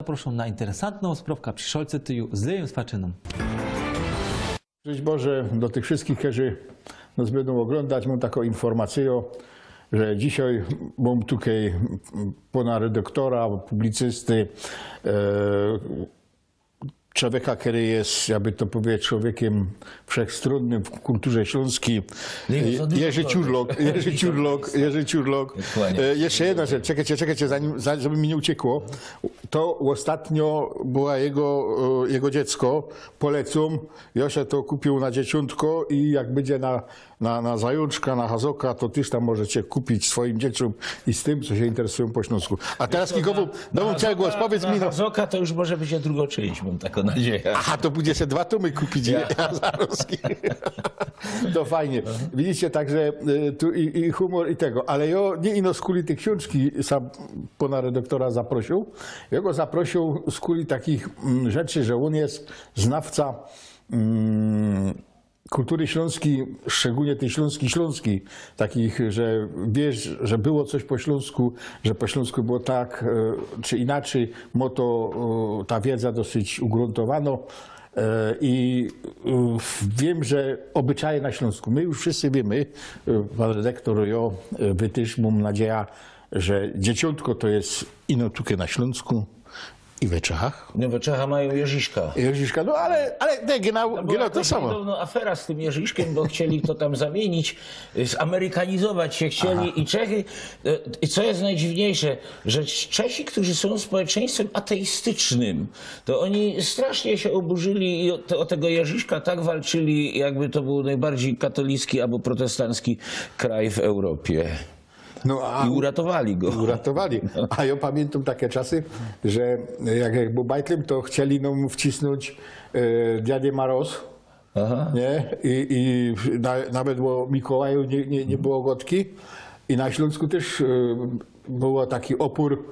Zaproszą na interesantną sprawkę przy szolce tyju z lejem swaczyną. Żyć Boże do tych wszystkich, którzy nas będą oglądać, mam taką informację, że dzisiaj mam tutaj pana redaktora, publicysty, człowieka, który jest, jakby to powiedzieć, człowiekiem wszechstronnym w kulturze śląskiej. Jerzy Ciurlok. Jeszcze jedna rzecz, czekajcie, żeby mi nie uciekło. To ostatnio była jego dziecko, polecam. Josia to kupił na dzieciątko i jak będzie na zajączka, na hazoka, to też tam możecie kupić swoim dzieciom i z tym, co się interesują po śląsku. A teraz Kikowu, dam cię głos, powiedz mi. Na hazoka to już może będzie drugą część, mam taką nadzieję. Aha, to będzie się 2 tomy kupić. Ja. To fajnie. Widzicie, także tu i humor i tego. Ale ja nie ino z kuli tych książki sam pana redaktora zaprosił. Ja go zaprosił z kuli takich rzeczy, że on jest znawca kultury śląskiej, szczególnie tej śląskiej, takich, że wiesz, że było coś po śląsku, że po śląsku było tak czy inaczej, mo to ta wiedza dosyć ugruntowano. I wiem, że obyczaje na Śląsku, my już wszyscy wiemy, pan redaktor, ja, wy też, mam nadzieję, że dzieciątko to jest ino tukę na Śląsku i we Czechach. No we Czechach mają Jerzyszka. Jerzyszka, no ale nie, genau to samo. No, afera z tym Jerzyszkiem, bo chcieli to tam zamienić, zamerykanizować się chcieli i Czechy. I co jest najdziwniejsze, że Czesi, którzy są społeczeństwem ateistycznym, to oni strasznie się oburzyli i o tego Jerzyszka tak walczyli, jakby to był najbardziej katolicki albo protestancki kraj w Europie. No, I uratowali go. Uratowali. A ja pamiętam takie czasy, że jak był bajtlem, to chcieli nam wcisnąć Dziadzie Maroz. Aha. Nie? I nawet było Mikołaju nie było gotki. I na Śląsku też był taki opór,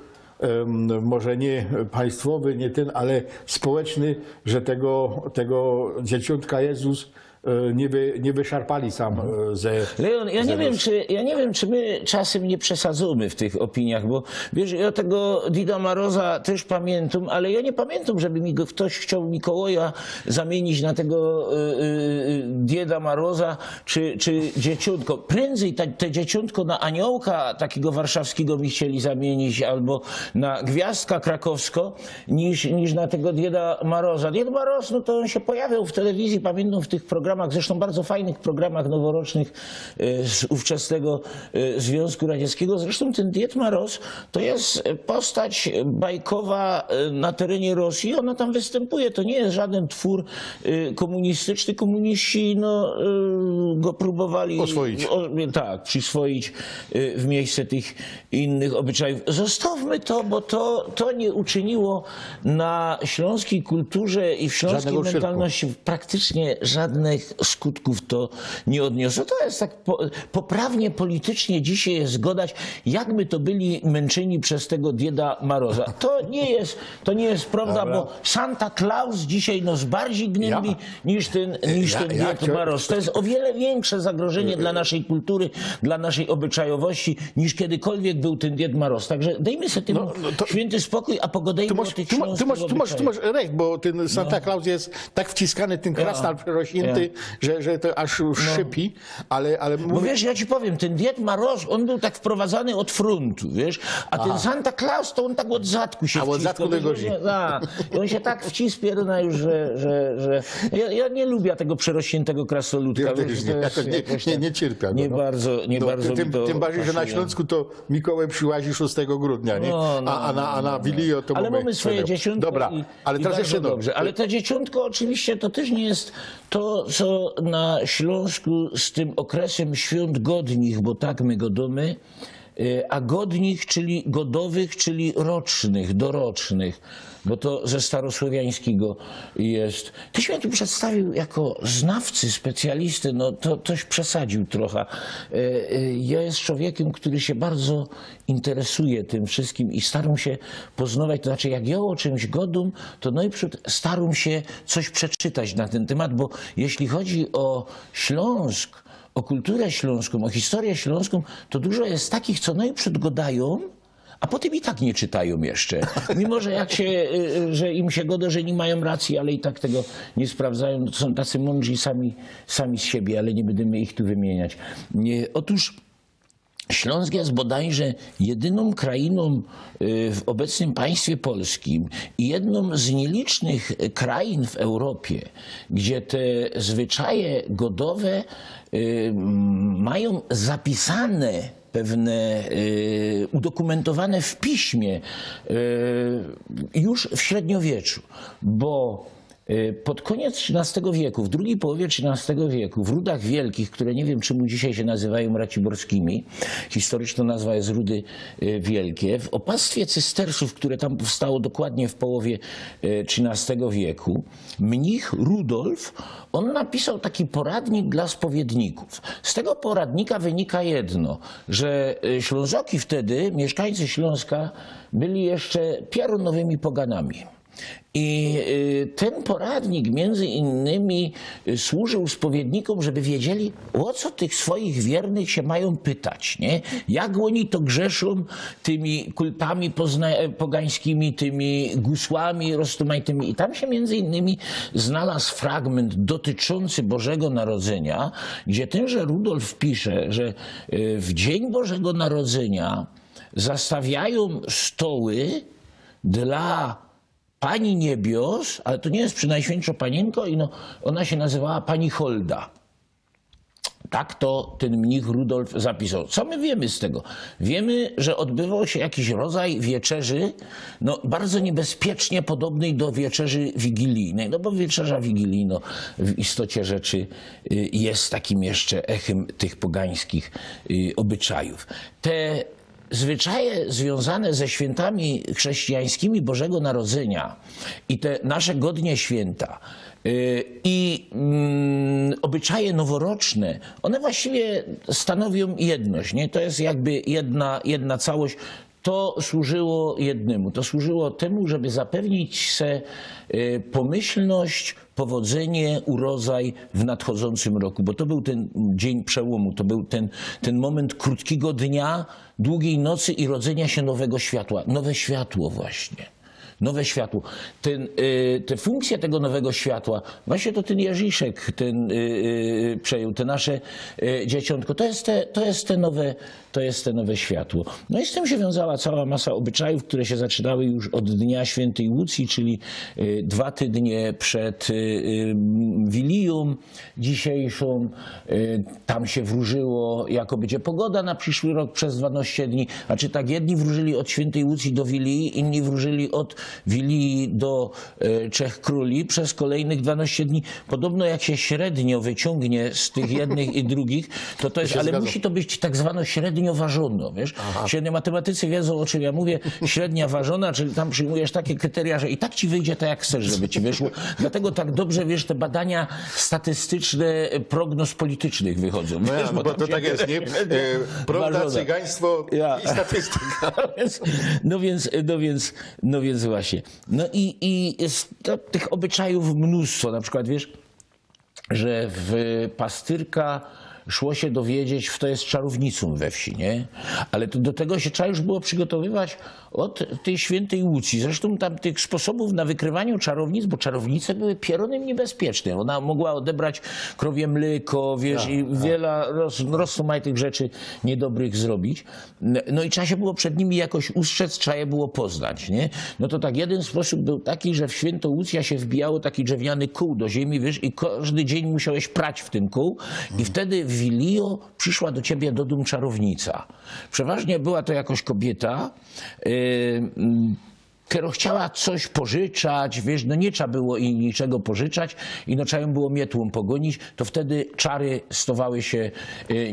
może nie państwowy, nie ten, ale społeczny, że tego dzieciątka Jezus nie wyszarpali sam ze... Leon, ja nie wiem, czy my czasem nie przesadzamy w tych opiniach, bo wiesz, ja tego Dida Maroza też pamiętam, ale ja nie pamiętam, żeby mi ktoś chciał Mikołaja zamienić na tego Dieda Maroza czy dzieciątko. Prędzej te dzieciątko na aniołka takiego warszawskiego mi chcieli zamienić, albo na gwiazdka krakowsko, niż na tego Dieda Maroza. Died Maroz, no to on się pojawiał w telewizji, pamiętam, w tych programach, zresztą bardzo fajnych programach noworocznych z ówczesnego Związku Radzieckiego. Zresztą ten Died Maroz to jest postać bajkowa na terenie Rosji. Ona tam występuje. To nie jest żaden twór komunistyczny. Komuniści go próbowali przyswoić w miejsce tych innych obyczajów. Zostawmy to, bo to nie uczyniło na śląskiej kulturze i w śląskiej mentalności praktycznie żadnych skutków to nie odniosło. To jest tak poprawnie politycznie dzisiaj jest zgodać, jakby to byli męczeni przez tego Dieda Maroza. To nie jest prawda, bo Santa Claus dzisiaj nos bardziej gnębi niż ten Died Maroz. To jest o wiele większe zagrożenie dla naszej kultury, dla naszej obyczajowości, niż kiedykolwiek był ten Died Maroz. Także dejmy sobie tym święty spokój, a pogadajmy o tych śląskich obyczajach. Ty masz recht, bo ten Santa Claus jest tak wciskany, ten krasnal przerośnięty, że to aż szypi, ale bo wiesz, ja ci powiem, ten Died Maroz, on był tak wprowadzany od frontu, wiesz, a ten Santa Claus, to on tak od zadku się wciska. Od zadku najgorzej. I on się tak wcispierna już, że... Ja nie lubię tego przerośniętego krasnoludka. Ja nie cierpię. Nie bardzo tym bardziej, że na Śląsku to Mikołaj przyłazi 6 grudnia, nie? A na Wilio to ale mamy swoje dzieciątko. Dobra, ale teraz jeszcze dobrze. Ale to dzieciątko oczywiście to też nie jest to, co na Śląsku z tym okresem świąt godnych, bo tak my go domy, a godnych, czyli godowych, czyli rocznych, dorocznych, bo to ze starosłowiańskiego jest. Ty się tu przedstawił jako znawcy, specjalisty, no to toś przesadził trochę. Ja jest człowiekiem, który się bardzo interesuje tym wszystkim i staram się poznawać, to znaczy jak ja o czymś godum, to najpierw staram się coś przeczytać na ten temat, bo jeśli chodzi o Śląsk, o kulturę śląską, o historię śląską, to dużo jest takich, co najprzód go dają, a potem i tak nie czytają jeszcze. Mimo, że że im się godo, że nie mają racji, ale i tak tego nie sprawdzają. To są tacy mądrzy sami z siebie, ale nie będziemy ich tu wymieniać. Otóż Śląsk jest bodajże jedyną krainą w obecnym państwie polskim i jedną z nielicznych krain w Europie, gdzie te zwyczaje godowe mają zapisane pewne, udokumentowane w piśmie już w średniowieczu, bo pod koniec XIII wieku, w drugiej połowie XIII wieku, w Rudach Wielkich, które nie wiem czemu dzisiaj się nazywają raciborskimi, historyczna nazwa jest Rudy Wielkie, w opactwie cystersów, które tam powstało dokładnie w połowie XIII wieku, mnich Rudolf, on napisał taki poradnik dla spowiedników. Z tego poradnika wynika jedno, że Ślązoki wtedy, mieszkańcy Śląska, byli jeszcze piorunowymi poganami. I ten poradnik między innymi służył spowiednikom, żeby wiedzieli, o co tych swoich wiernych się mają pytać, nie? Jak oni to grzeszą tymi kultami pogańskimi, tymi gusłami roztumajtymi. I tam się między innymi znalazł fragment dotyczący Bożego Narodzenia, gdzie tenże Rudolf pisze, że w dzień Bożego Narodzenia zastawiają stoły dla Pani Niebios, ale to nie jest Przynajświętsza Panienko, ona się nazywała Pani Holda. Tak to ten mnich Rudolf zapisał. Co my wiemy z tego? Wiemy, że odbywał się jakiś rodzaj wieczerzy, bardzo niebezpiecznie podobnej do wieczerzy wigilijnej. Bo wieczerza wigilijna w istocie rzeczy jest takim jeszcze echem tych pogańskich obyczajów. Te zwyczaje związane ze świętami chrześcijańskimi Bożego Narodzenia i te nasze godnie święta i obyczaje noworoczne, one właściwie stanowią jedność, nie? To jest jakby jedna całość. To służyło jednemu. To służyło temu, żeby zapewnić se pomyślność, powodzenie, urodzaj w nadchodzącym roku. Bo to był ten dzień przełomu, to był ten moment krótkiego dnia, długiej nocy i rodzenia się nowego światła. Nowe światło właśnie. Nowe światło. Te funkcje tego nowego światła, właśnie to ten Jerzyszek przejął, te nasze dzieciątko, to jest te nowe światło. I z tym się wiązała cała masa obyczajów, które się zaczynały już od Dnia Świętej Łucji, czyli 2 tygodnie przed Wilią dzisiejszą. Tam się wróżyło, jako będzie pogoda na przyszły rok przez 12 dni. Znaczy tak, jedni wróżyli od Świętej Łucji do Wilii, inni wróżyli od Wilii do Trzech Króli przez kolejnych 12 dni. Podobno jak się średnio wyciągnie z tych jednych i drugich, to jest, ale musi to być tak zwane średnio ważono, wiesz? Średnio matematycy wiedzą, o czym ja mówię, średnia ważona, czyli tam przyjmujesz takie kryteria, że i tak ci wyjdzie tak, jak chcesz, żeby ci wyszło. Dlatego tak dobrze, wiesz, te badania statystyczne prognoz politycznych wychodzą. Wiesz, bo to tak jest, nie? Prawda, cygaństwo i statystyka. No więc właśnie. I jest tych obyczajów mnóstwo. Na przykład, wiesz, że w Pastyrka szło się dowiedzieć, kto jest czarownicą we wsi, nie? Ale to do tego się trzeba już było przygotowywać od tej Świętej Łucji. Zresztą tam tych sposobów na wykrywanie czarownic, bo czarownice były pieronem niebezpiecznym. Ona mogła odebrać krowie mleko, wiesz, i wiele rozsumaj tych rzeczy niedobrych zrobić. I trzeba się było przed nimi jakoś ustrzec, trzeba je było poznać, nie? To tak, jeden sposób był taki, że w Świętą Łucję się wbijało taki drewniany kół do ziemi, wiesz, i każdy dzień musiałeś prać w tym kół i wtedy w Wilio przyszła do ciebie do domu czarownica. Przeważnie była to jakoś kobieta, która chciała coś pożyczać, wiesz, nie trzeba było jej niczego pożyczać i trzeba ją było mietłą pogonić, to wtedy czary stawały się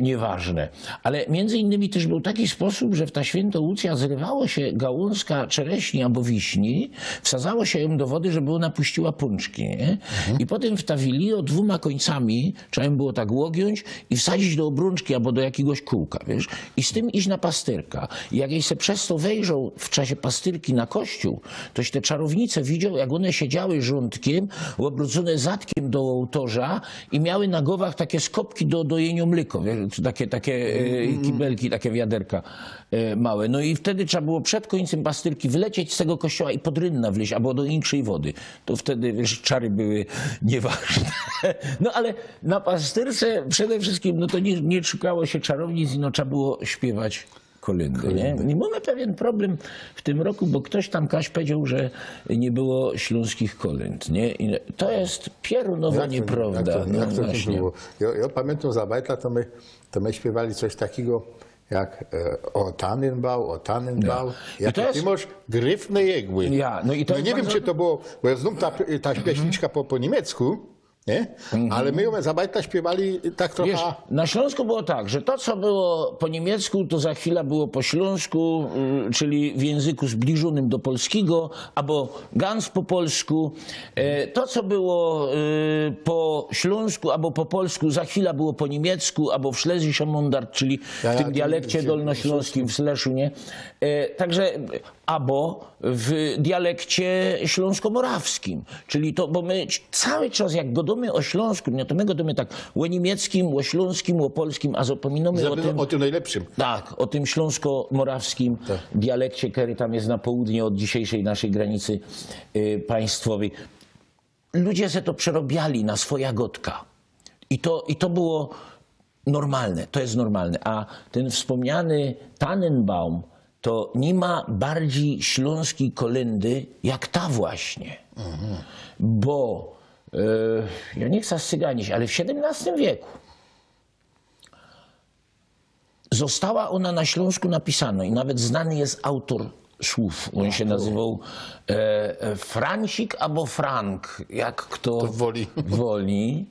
nieważne. Ale między innymi też był taki sposób, że w ta Święta Łucja zrywało się gałązka czereśni albo wiśni, wsadzało się ją do wody, żeby ona puściła pączki, nie? I potem wtawili 2 końcami, trzeba ją było tak łogiąć i wsadzić do obrączki albo do jakiegoś kółka, wiesz, i z tym iść na pastyrka. I jak jej se przez to wejrzał w czasie pastyrki na kościół, kocioł. Toś te czarownice widział, jak one siedziały rządkiem, obrócone zadkiem do ołtarza i miały na głowach takie skopki do dojenia mleka, takie kibelki, takie wiaderka małe. No i wtedy trzeba było przed końcem pastyrki wlecieć z tego kościoła i pod rynna wleźć, albo do inkszej wody. To wtedy, wiesz, czary były nieważne. No ale na pastyrce przede wszystkim, no to nie szukało się czarownic, no trzeba było śpiewać kolędy. Nie? I mamy pewien problem w tym roku, bo ktoś tam powiedział, że nie było śląskich kolęd. Nie? I to jest pierunowa nieprawda. Jak to właśnie. było? Ja pamiętam za bajta, to my śpiewali coś takiego jak o Tannenbaum. Jak to jest- ty masz gryfne jegły. Ja, no i to no jest nie wiem, bardzo- czy to było, bo ja znam ta pieśniczka po niemiecku, nie? Ale my ją za bajta śpiewali tak trochę... Wiesz, na Śląsku było tak, że to, co było po niemiecku, to za chwilę było po śląsku, czyli w języku zbliżonym do polskiego, albo ganz po polsku. To, co było po śląsku albo po polsku, za chwilę było po niemiecku, albo w Schlesischer Mundart, czyli w tym dialekcie dolnośląskim, w Sleszu, nie? Także albo w dialekcie śląsko-morawskim, czyli to, bo my cały czas jak godamy o Śląsku, no to my godamy tak o niemieckim, o śląskim, o polskim, a zapominamy O tym najlepszym. tak, o tym śląsko-morawskim dialekcie, który tam jest na południe od dzisiejszej naszej granicy państwowej. Ludzie se to przerobiali na swoja gotka. I to było normalne, to jest normalne. A ten wspomniany Tannenbaum to nie ma bardziej śląskiej kolędy jak ta właśnie. Bo ja nie chcę syganić, ale w XVII wieku została ona na Śląsku napisana i nawet znany jest autor słów. On się nazywał Francik albo Frank, jak kto woli.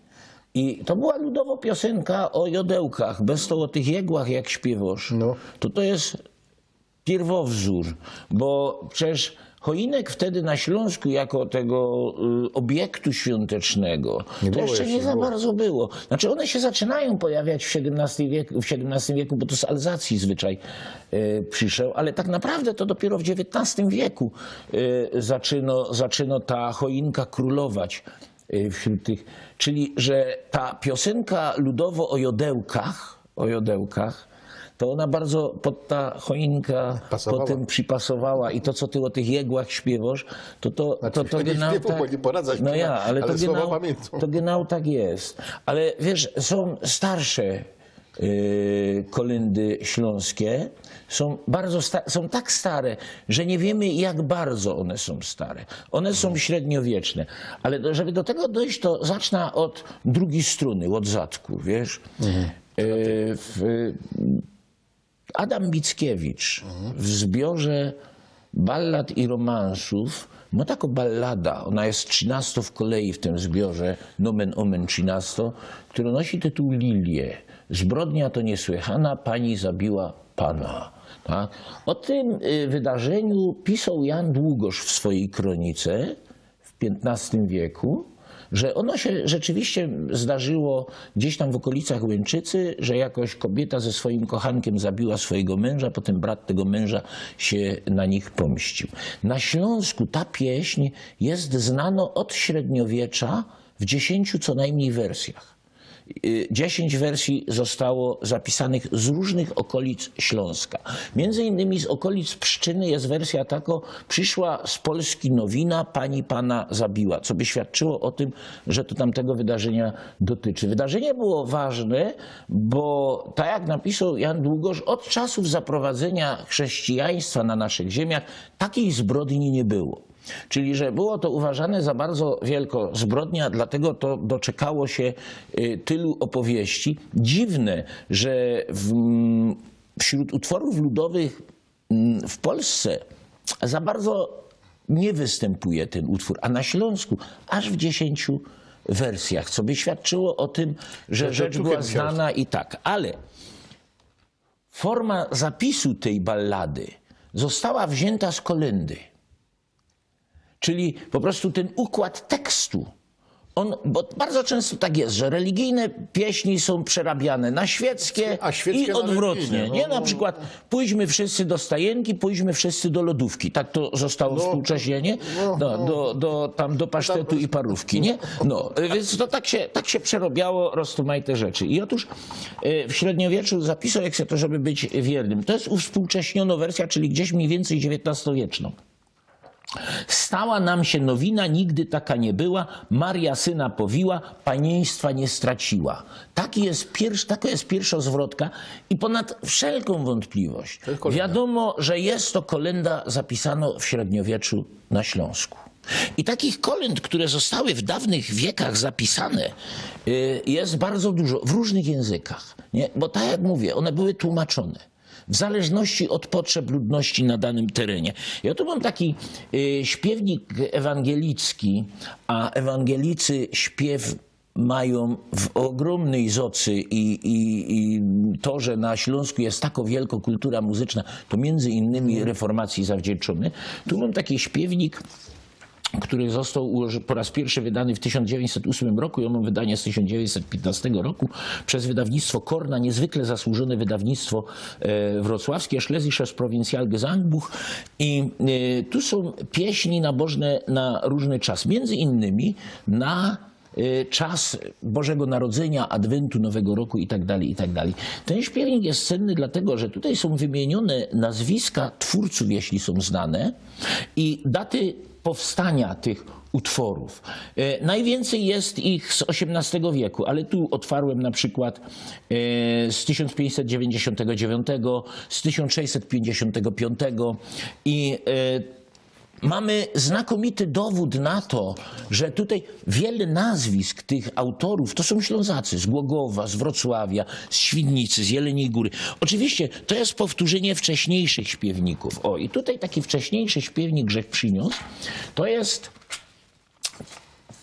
I to była ludowa piosenka o jodełkach, bez to o tych jegłach jak śpiewasz. No. To jest pierwowzór, bo przecież choinek wtedy na Śląsku jako tego obiektu świątecznego to jeszcze nie za bardzo było. Znaczy one się zaczynają pojawiać w XVII wieku, bo to z Alzacji zwyczaj przyszedł, ale tak naprawdę to dopiero w XIX wieku zaczyna ta choinka królować wśród tych. Czyli, że ta piosenka ludowo o jodełkach, to ona bardzo pod ta choinka potem przypasowała i to, co ty o tych jegłach śpiewasz, to genau tak... No ja, ale to genau tak jest. Ale wiesz, są starsze kolędy śląskie, są tak stare, że nie wiemy, jak bardzo one są stare. One są średniowieczne. Ale żeby do tego dojść, to zacznę od drugiej struny, od zadku, wiesz. Adam Mickiewicz w zbiorze ballad i romansów ma taką ballada, ona jest 13 w kolei w tym zbiorze, nomen omen 13, która nosi tytuł Lilie. Zbrodnia to niesłychana, pani zabiła pana. Tak? O tym wydarzeniu pisał Jan Długosz w swojej kronice w XV wieku, że ono się rzeczywiście zdarzyło gdzieś tam w okolicach Łęczycy, że jakoś kobieta ze swoim kochankiem zabiła swojego męża, potem brat tego męża się na nich pomścił. Na Śląsku ta pieśń jest znana od średniowiecza w 10 co najmniej wersjach. 10 wersji zostało zapisanych z różnych okolic Śląska. Między innymi z okolic Pszczyny jest wersja taka: przyszła z Polski nowina, pani pana zabiła, co by świadczyło o tym, że to tamtego wydarzenia dotyczy. Wydarzenie było ważne, bo tak jak napisał Jan Długosz, od czasów zaprowadzenia chrześcijaństwa na naszych ziemiach takiej zbrodni nie było. Czyli, że było to uważane za bardzo wielką zbrodnię, dlatego to doczekało się tylu opowieści. Dziwne, że wśród utworów ludowych w Polsce za bardzo nie występuje ten utwór, a na Śląsku aż w 10 wersjach, co by świadczyło o tym, że rzecz była znana i tak. Ale forma zapisu tej ballady została wzięta z kolędy. Czyli po prostu ten układ tekstu bo bardzo często tak jest, że religijne pieśni są przerabiane na świeckie, A świeckie i na odwrotnie. religijne. Nie? Na przykład pójdźmy wszyscy do stajenki, pójdźmy wszyscy do lodówki. Tak to zostało współcześnie, do pasztetu i parówki. Nie? No, więc to tak się przerobiało rozmaite rzeczy. I otóż w średniowieczu zapisał, jak się to, żeby być wiernym. To jest uwspółcześniono wersja, czyli gdzieś mniej więcej XIX-wieczną. Stała nam się nowina, nigdy taka nie była, Maria syna powiła, panieństwa nie straciła. Taka jest pierwsza zwrotka i ponad wszelką wątpliwość wiadomo, że jest to kolenda zapisana w średniowieczu na Śląsku. I takich kolęd, które zostały w dawnych wiekach zapisane, jest bardzo dużo w różnych językach. Nie? Bo tak jak mówię, one były tłumaczone w zależności od potrzeb ludności na danym terenie. Ja tu mam taki śpiewnik ewangelicki, a ewangelicy śpiew mają w ogromnej zocy i to, że na Śląsku jest taka wielka kultura muzyczna, to między innymi reformacji zawdzięczony. Tu mam taki śpiewnik, który został po raz pierwszy wydany w 1908 roku. Ja mam wydanie z 1915 roku przez wydawnictwo Korna, niezwykle zasłużone wydawnictwo wrocławskie, Schlesisches Provinzialgesangbuch. I tu są pieśni nabożne na różny czas, między innymi na czas Bożego Narodzenia, Adwentu, Nowego Roku i tak dalej, i tak dalej. Ten śpiewnik jest cenny dlatego, że tutaj są wymienione nazwiska twórców, jeśli są znane, i daty powstania tych utworów. Najwięcej jest ich z XVIII wieku, ale tu otwarłem na przykład z 1599, z 1655 i mamy znakomity dowód na to, że tutaj wiele nazwisk tych autorów to są Ślązacy z Głogowa, z Wrocławia, z Świdnicy, z Jeleniej Góry. Oczywiście to jest powtórzenie wcześniejszych śpiewników. O, i tutaj taki wcześniejszy śpiewnik, że przyniósł, to jest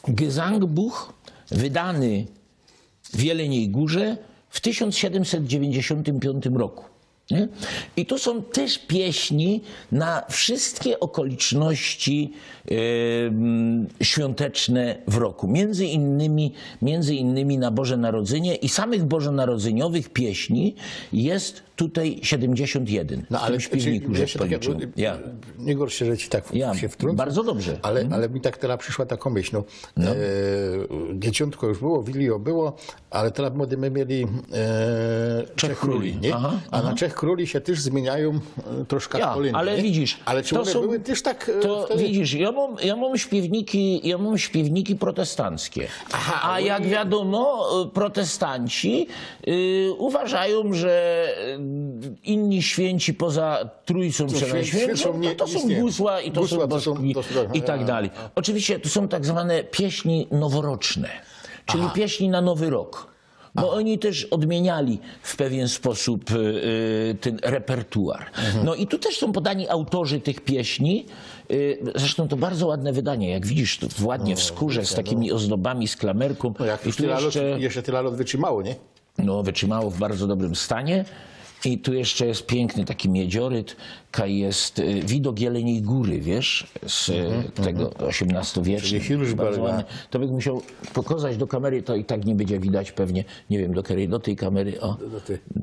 Gesangbuch wydany w Jeleniej Górze w 1795 roku. Nie? I tu są też pieśni na wszystkie okoliczności świąteczne w roku. Między innymi na Boże Narodzenie i samych bożonarodzeniowych pieśni jest tutaj 71 w tym śpiewniku, że policzył. Nie gorsze, że ci tak się wtrącę. Bardzo dobrze. Ale mi tak teraz przyszła taka myśl. Dzieciątko już było, Wilio było, ale teraz młody my mieli Trzech Króli. Nie? A na Trzech Króli się też zmieniają troszkę kolędy. Ale widzisz, ale czy one były też tak wtedy? Widzisz, ja mam śpiewniki protestanckie. A jak wiadomo, protestanci uważają, że inni święci poza Trójcą Przenajświętszą, to są gusła i to są bożki i tak dalej. Oczywiście to są tak zwane pieśni noworoczne, czyli pieśni na Nowy Rok. Bo oni też odmieniali w pewien sposób ten repertuar. No i tu też są podani autorzy tych pieśni. Zresztą to bardzo ładne wydanie. Jak widzisz, to ładnie w skórze, z takimi ozdobami, z klamerką. No jak i tu jeszcze tyle lat wytrzymało, nie? No, wytrzymało w bardzo dobrym stanie. I tu jeszcze jest piękny taki miedzioryt, jest widok Jeleniej Góry, wiesz, z tego XVIII-wieczny. To bym musiał pokazać do kamery, to i tak nie będzie widać pewnie, nie wiem, do tej kamery, o,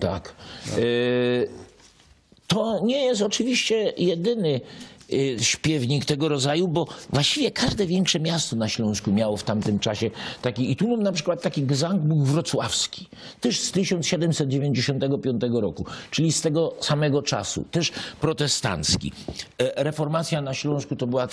tak. To nie jest oczywiście jedyny śpiewnik tego rodzaju, bo właściwie każde większe miasto na Śląsku miało w tamtym czasie taki. I tu mam na przykład taki Gesangbuch wrocławski, też z 1795 roku, czyli z tego samego czasu, też protestancki. Reformacja na Śląsku to była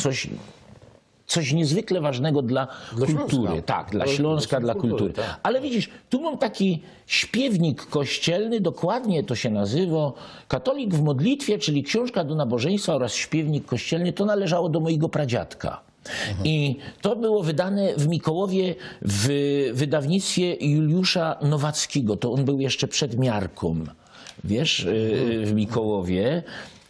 coś niezwykle ważnego dla kultury. Śląska. Tak, dla Śląska, dla kultury. Tak. Ale widzisz, tu mam taki śpiewnik kościelny, dokładnie to się nazywa Katolik w modlitwie, czyli książka do nabożeństwa oraz śpiewnik kościelny. To należało do mojego pradziadka. I to było wydane w Mikołowie w wydawnictwie Juliusza Nowackiego. To on był jeszcze przed miarką, wiesz, w Mikołowie.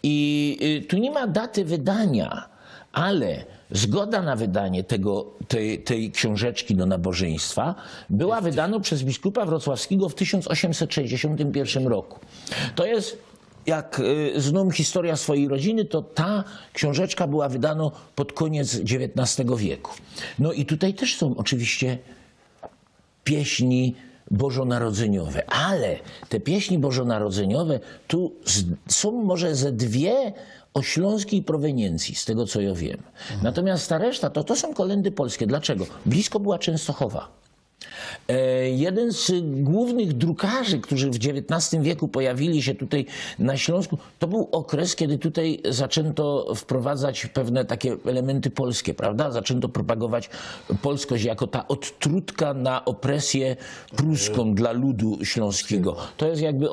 I tu nie ma daty wydania, ale zgoda na wydanie tej książeczki do nabożeństwa była wydana przez biskupa wrocławskiego w 1861 roku. To jest jak znam historia swojej rodziny, to ta książeczka była wydana pod koniec XIX wieku. No i tutaj też są oczywiście pieśni bożonarodzeniowe, ale te pieśni bożonarodzeniowe tu są może ze dwie o śląskiej proweniencji, z tego co ja wiem. Natomiast ta reszta to są kolędy polskie. Dlaczego? Blisko była Częstochowa. Jeden z głównych drukarzy, którzy w XIX wieku pojawili się tutaj na Śląsku, to był okres, kiedy tutaj zaczęto wprowadzać pewne takie elementy polskie, prawda? Zaczęto propagować polskość jako ta odtrutka na opresję pruską dla ludu śląskiego. To jest jakby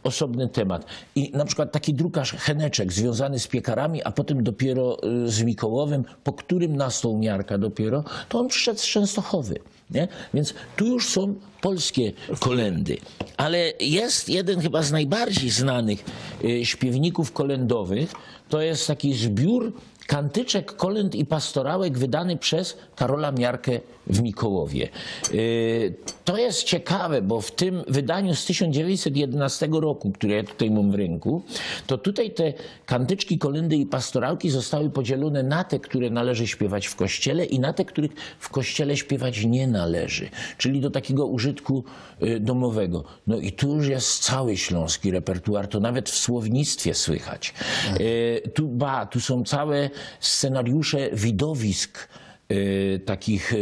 osobny temat. I na przykład taki drukarz Heneczek związany z piekarami, a potem dopiero z Mikołowem, po którym nastał miarka dopiero, to on przyszedł z Częstochowy. Nie? Więc tu już są polskie kolędy. Ale jest jeden chyba z najbardziej znanych śpiewników kolędowych. To jest taki zbiór kantyczek, kolęd i pastorałek wydany przez Karola Miarkę w Mikołowie. To jest ciekawe, bo w tym wydaniu z 1911 roku, które ja tutaj mam w ręku, to tutaj te kantyczki, kolędy i pastorałki zostały podzielone na te, które należy śpiewać w kościele i na te, których w kościele śpiewać nie należy, czyli do takiego użytku domowego. No i tu już jest cały śląski repertuar, to nawet w słownictwie słychać. Tu są całe scenariusze widowisk takich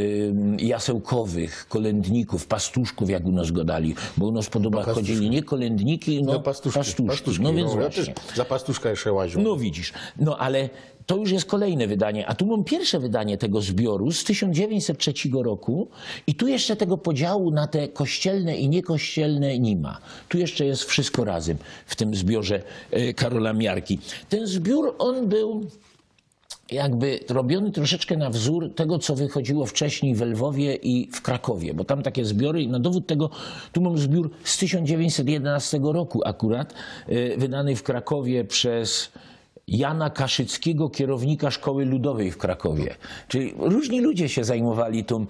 jasełkowych, kolędników, pastuszków, jak u nas godali, bo u nas po domach chodzili nie kolędniki, no pastuszki. No więc ja właśnie. też za pastuszka jeszcze łaził. No widzisz, no ale to już jest kolejne wydanie, a tu mam pierwsze wydanie tego zbioru z 1903 roku i tu jeszcze tego podziału na te kościelne i niekościelne nie ma. Tu jeszcze jest wszystko razem w tym zbiorze Karola Miarki. Ten zbiór, on był jakby robiony troszeczkę na wzór tego, co wychodziło wcześniej w Lwowie i w Krakowie, bo tam takie zbiory i na dowód tego, tu mam zbiór z 1911 roku akurat, wydany w Krakowie przez Jana Kaszyckiego, kierownika Szkoły Ludowej w Krakowie. Czyli różni ludzie się zajmowali tą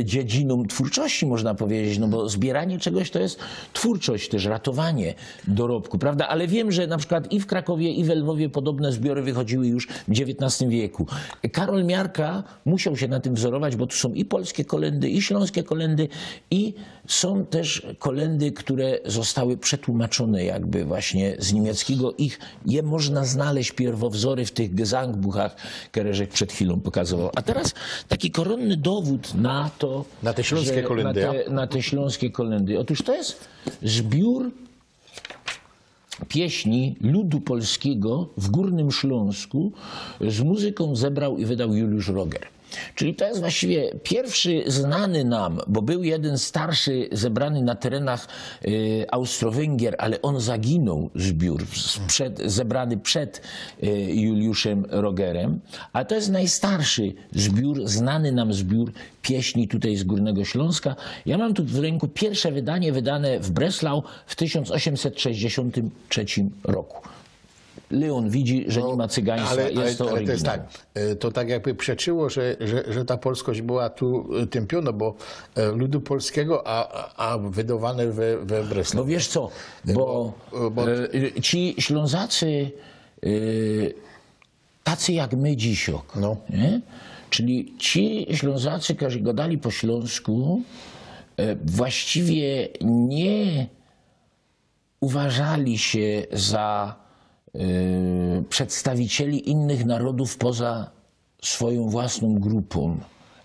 dziedziną twórczości, można powiedzieć, no bo zbieranie czegoś to jest twórczość, też ratowanie dorobku, prawda? Ale wiem, że na przykład i w Krakowie, i w Lwowie podobne zbiory wychodziły już w XIX wieku. Karol Miarka musiał się na tym wzorować, bo tu są i polskie kolędy, i śląskie kolędy, i są też kolędy, które zostały przetłumaczone jakby właśnie z niemieckiego. Je można znaleźć pierwowzory w tych Gesangbuchach, które żeś przed chwilą pokazywał. A teraz taki koronny dowód na to, Na te śląskie kolędy, na te śląskie kolędy. Otóż to jest zbiór pieśni ludu polskiego w Górnym Śląsku z muzyką zebrał i wydał Juliusz Roger. Czyli to jest właściwie pierwszy znany nam, bo był jeden starszy zebrany na terenach Austro-Węgier, ale on zaginął, zbiór zebrany przed Juliuszem Rogerem, a to jest najstarszy zbiór, znany nam zbiór pieśni tutaj z Górnego Śląska. Ja mam tu w ręku pierwsze wydanie, wydane w Breslau w 1863 roku. Leon widzi, że nie ma cygaństwa, jest to oryginał. To jest tak, to tak jakby przeczyło, że ta polskość była tu tępiona, bo ludu polskiego, a wydawane we Breslau. No wiesz co, bo ci Ślązacy, tacy jak my dzisiok, No. nie? Czyli ci Ślązacy, którzy gadali po śląsku, właściwie nie uważali się za przedstawicieli innych narodów poza swoją własną grupą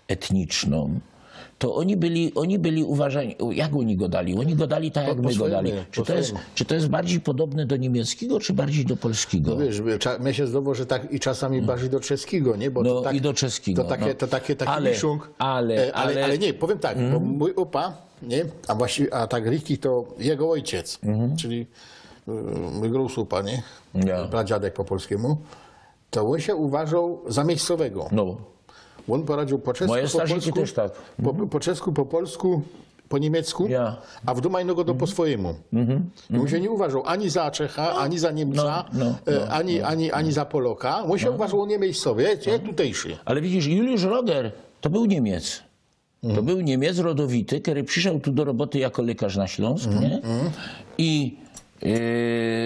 etniczną, to oni byli uważani, jak oni godali? Oni godali tak, jak my godali. Czy to jest bardziej podobne do niemieckiego, czy bardziej do polskiego? No wiesz, mnie się zdawało, że tak i czasami bardziej do czeskiego, nie? Bo No to tak, i do czeskiego. To taki Ale- miszung. ale- Ale nie, powiem tak, bo mój opa, nie? A tak Riki to jego ojciec, czyli mój grosupa, nie? Ja. Pradziadek po polskiemu, to on się uważał za miejscowego. No. On poradził po czesku, Moje po starzyki polsku, też tak. po czesku, po polsku, po niemiecku, Ja. a w domu innego to po swojemu. I on się nie uważał ani za Czecha, ani za Niemca, ani za Poloka. On się uważał nie miejscowy, jest tutejszy. Ale widzisz, Juliusz Roger to był Niemiec. To był Niemiec rodowity, który przyszedł tu do roboty jako lekarz na Śląsk, nie? I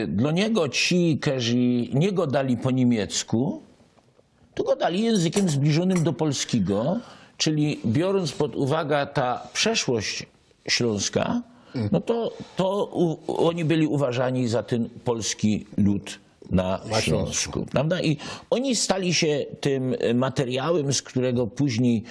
dla niego ci, którzy nie go dali po niemiecku, to go dali językiem zbliżonym do polskiego, czyli biorąc pod uwagę ta przeszłość śląska, no to oni byli uważani za ten polski lud na Śląsku, prawda? I oni stali się tym materiałem, z którego później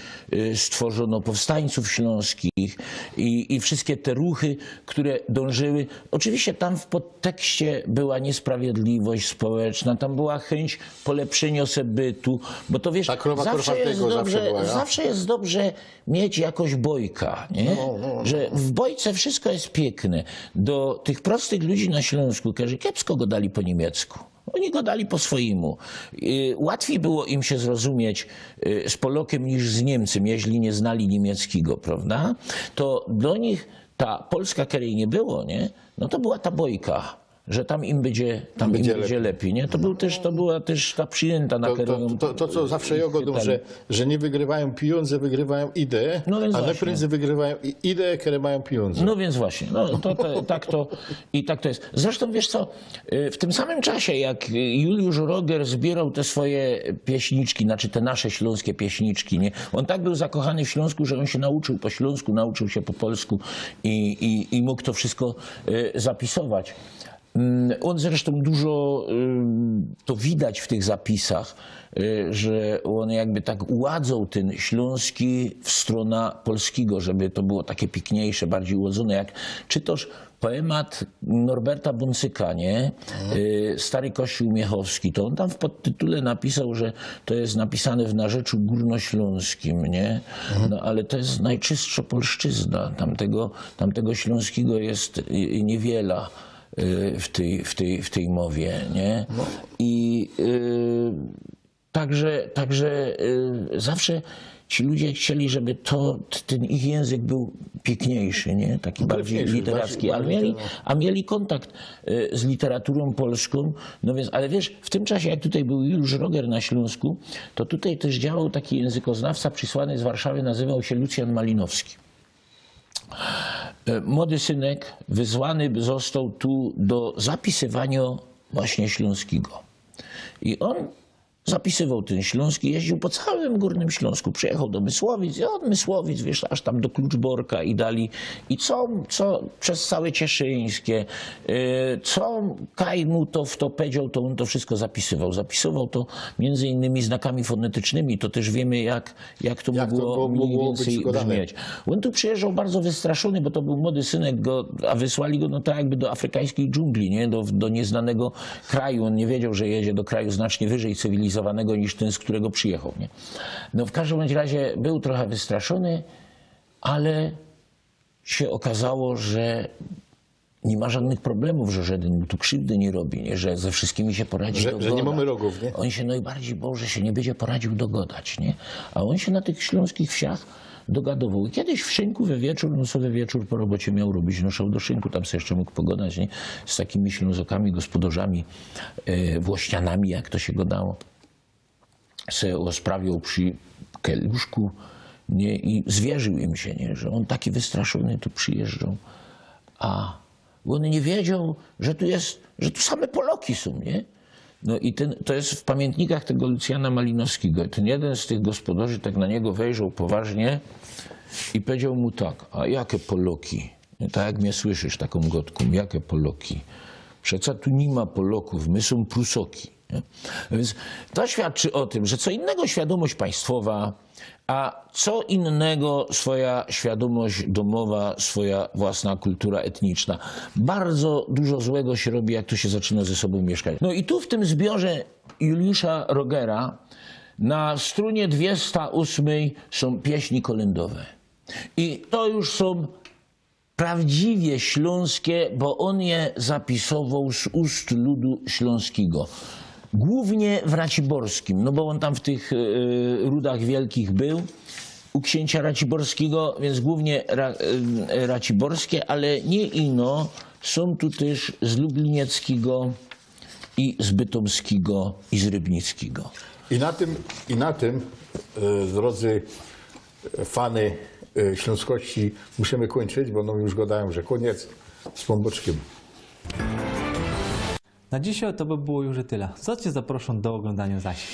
stworzono powstańców śląskich i wszystkie te ruchy, które dążyły. Oczywiście tam w podtekście była niesprawiedliwość społeczna, tam była chęć polepszenia sobie bytu, bo to wiesz, Ta krowa Korfatego zawsze była, ja? zawsze jest dobrze mieć jakoś bojka, nie? Że w bojce wszystko jest piękne. Do tych prostych ludzi na Śląsku, którzy kiepsko go dali po niemiecku. Oni go dali po swojemu. Łatwiej było im się zrozumieć z Polakiem niż z Niemcem, jeśli nie znali niemieckiego, prawda? To do nich ta Polska, której nie było, nie? No to była ta bojka, że tam im będzie lepiej, nie? To była też ta przyjęta, na którą... To, co zawsze ja godzę, że nie wygrywają pieniądze, wygrywają idee, No więc a właśnie. nie prędzej wygrywają idee, które mają pieniądze. No więc właśnie, no tak to jest. Zresztą wiesz co, w tym samym czasie, jak Juliusz Roger zbierał te swoje pieśniczki, znaczy te nasze śląskie pieśniczki, nie? On tak był zakochany w Śląsku, że on się nauczył po śląsku, nauczył się po polsku i mógł to wszystko zapisować. On zresztą dużo, to widać w tych zapisach, że on jakby tak uładzał ten śląski w stronę polskiego, żeby to było takie piękniejsze, bardziej ułodzone. Jak czytasz poemat Norberta Buncyka, nie? Stary Kościół Miechowski, to on tam w podtytule napisał, że to jest napisane w narzeczu górnośląskim, nie? No ale to jest najczystsza polszczyzna. Tamtego śląskiego jest niewiele w tej mowie, nie? I także zawsze ci ludzie chcieli, żeby ten ich język był piękniejszy, nie? Taki bardziej literacki, a mieli kontakt z literaturą polską. No więc, ale wiesz, w tym czasie, jak tutaj był Juliusz Roger na Śląsku, to tutaj też działał taki językoznawca przysłany z Warszawy, nazywał się Lucjan Malinowski. Młody synek wysłany został tu do zapisywania właśnie śląskiego. I on zapisywał ten śląski, jeździł po całym Górnym Śląsku, przyjechał do Mysłowic i od Mysłowic, wiesz, aż tam do Kluczborka i dali. I co przez całe Cieszyńskie, co Kaj mu to powiedział, to on to wszystko zapisywał. Zapisywał to między innymi znakami fonetycznymi, to też wiemy jak to mogło mniej więcej brzmieć. On tu przyjeżdżał bardzo wystraszony, bo to był młody synek, a wysłali go no tak jakby do afrykańskiej dżungli, nie? Do nieznanego kraju. On nie wiedział, że jedzie do kraju znacznie wyżej cywilizowanego niż ten, z którego przyjechał. Nie? No w każdym bądź razie był trochę wystraszony, ale się okazało, że nie ma żadnych problemów, że żaden mu tu krzywdy nie robi, nie? Że ze wszystkimi się poradzi dogodać. Że nie mamy rogów, nie? On się najbardziej bał, że się nie będzie poradził dogodać, nie? A on się na tych śląskich wsiach dogadował. I kiedyś w Szynku we wieczór, no sobie wieczór po robocie miał robić, no szedł do Szynku, tam sobie jeszcze mógł pogadać, nie? Z takimi ślązokami, gospodarzami, włościanami, jak to się go dało. Se osprawiał przy keluszku, nie? I zwierzył im się, nie? Że on taki wystraszony tu przyjeżdżał. A on nie wiedział, że tu same Poloki są, nie? No i to jest w pamiętnikach tego Lucjana Malinowskiego. Ten jeden z tych gospodarzy tak na niego wejrzał poważnie i powiedział mu tak: a jakie Poloki? Tak jak mnie słyszysz taką gotką, jakie Poloki? Przeca tu nie ma Poloków, my są Prusoki. Nie? Więc to świadczy o tym, że co innego świadomość państwowa, a co innego swoja świadomość domowa, swoja własna kultura etniczna. Bardzo dużo złego się robi, jak to się zaczyna ze sobą mieszkać. No i tu w tym zbiorze Juliusza Rogera na strunie 208 są pieśni kolędowe. I to już są prawdziwie śląskie, bo on je zapisował z ust ludu śląskiego. Głównie w Raciborskim, no bo on tam w tych rudach wielkich był, u księcia Raciborskiego, więc głównie raciborskie, ale nie ino. Są tu też z Lublinieckiego i z Bytomskiego i z Rybnickiego. I na tym, drodzy fany śląskości, musimy kończyć, bo no już gadają, że koniec z pomboczkiem. Na dzisiaj to by było już i tyle. Co Cię zaproszę do oglądania zaś.